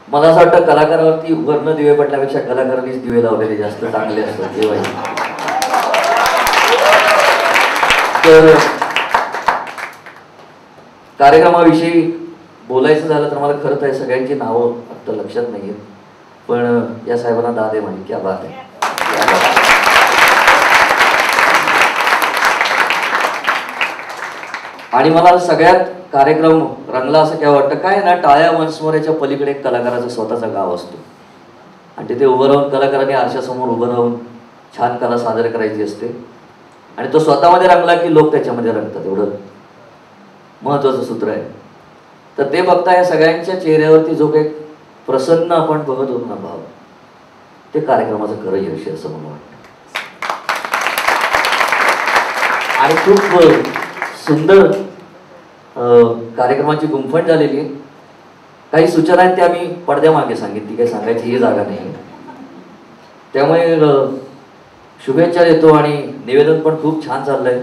मला असं वाटतं कलाकारावरती वर्ण दिवे पडल्यापेक्षा कलाकारांनीच दिवे लावलेले जास्त चांगले असतात देवाई. तर कार्यक्रमाविषयी बोलायचं झालं तर मला खरं तर सगळ्यांची नावं आता लक्षात नाहीये, पण या साहेबांना दाद आहे म्हणजे क्या बात आहे. आणि मला सगळ्यात कार्यक्रम रंगला असं काय वाटतं, काय ना टाळ्या मनसमोराच्या पलीकडे एक कलाकाराचा स्वतःचा गाव असतो आणि तिथे उभं राहून कलाकारांनी आरशासमोर उभं राहून छान कला सादर करायची असते आणि तो स्वतःमध्ये रंगला की लोक त्याच्यामध्ये रंगतात. एवढं महत्वाचं सूत्र आहे. तर ते बघता या सगळ्यांच्या चेहऱ्यावरती जो काही प्रसन्न आपण बघत होतो ना भाव, ते कार्यक्रमाचं खरं यश असं मला वाटतं. आणि खूप सुंदर कार्यक्रमाची गुंफण झालेली आहे. काही सूचना आहेत त्या मी पडद्यामागे सांगितली, काही सांगायची ही जागा नाही. त्यामुळे शुभेच्छा देतो आणि निवेदन पण खूप छान चाललंय.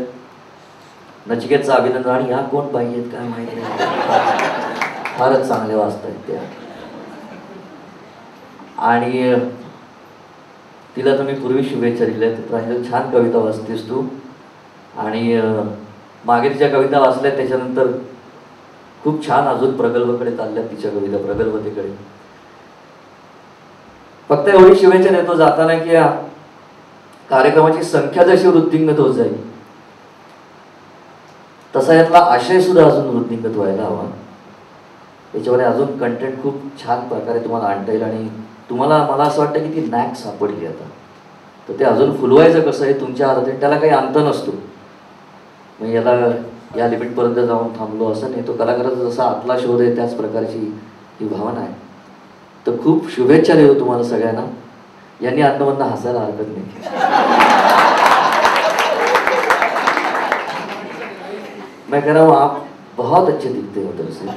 नचिकेतचं अभिनंदन. आणि ह्या कोण पाहिजे काय माहिती नाही, फारच चांगले वाचतायत त्या. आणि तिला तुम्ही पूर्वी शुभेच्छा दिल्या, तर छान कविता वाचतेस तू. आणि मागे तिच्या कविता वाचल्या त्याच्यानंतर खूप छान अजून प्रगल्भाकडे चालल्या तिच्या कविता, प्रगल्भतेकडे. फक्त एवढी शुभेच्छा देतो जाताना की या कार्यक्रमाची संख्या जशी वृद्धिंगत होत जाईल तसा यातला आशय सुद्धा अजून वृद्धिंगत व्हायला हवा. याच्यामध्ये अजून कंटेंट खूप छान प्रकारे तुम्हाला आणता येईल आणि तुम्हाला मला असं वाटतं की ती नॅक सापडली आता. तर ते अजून फुलवायचं कसं हे तुमच्या हातात आहे. त्याला काही अंत नसतो. मग याला या लिमिटपर्यंत जाऊन थांबलो असं नाही. तो कलाकाराचा जसा आतला शोध आहे त्याच प्रकारची ही भावना आहे. तर खूप शुभेच्छा देतो तुम्हाला सगळ्यांना. यांनी आत्ममधनं हसायला हरकत नाही. मैं कह रहा हूँ आप बहुत अच्छे दिखते हो उधर से.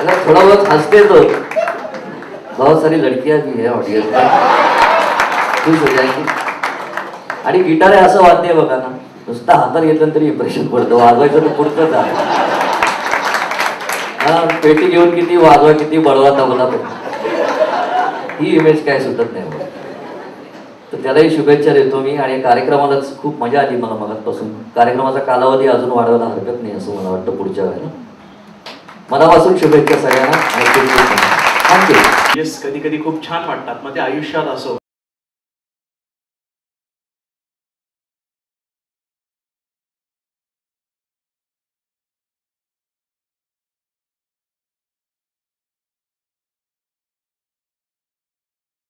अगर थोड़ा बहुत हंसते तो बहुत सारी लड़कियां भी है ऑडियंस में, खुश हो जाएंगी. आणि गिटार आहे असं वाद्य बघा ना, नुसतं हातात घेतलं तरी इम्प्रेशन पडतं. वाजवायचं तर पुढचंच आहे. हा पेटी घेऊन किती वाजवा किती बळवा तबला तो ही इमेज काय सुटत नाही. तर त्यालाही शुभेच्छा देतो मी. आणि कार्यक्रमालाच खूप मजा आली मला मगापासून. कार्यक्रमाचा कालावधी अजून वाढवायला हरकत नाही असं मला वाटतं पुढच्या वेळेला. मनापासून शुभेच्छा सगळ्यांना. थँक्यू. येस, कधी कधी खूप छान वाटतात. मग ते आयुष्यात असो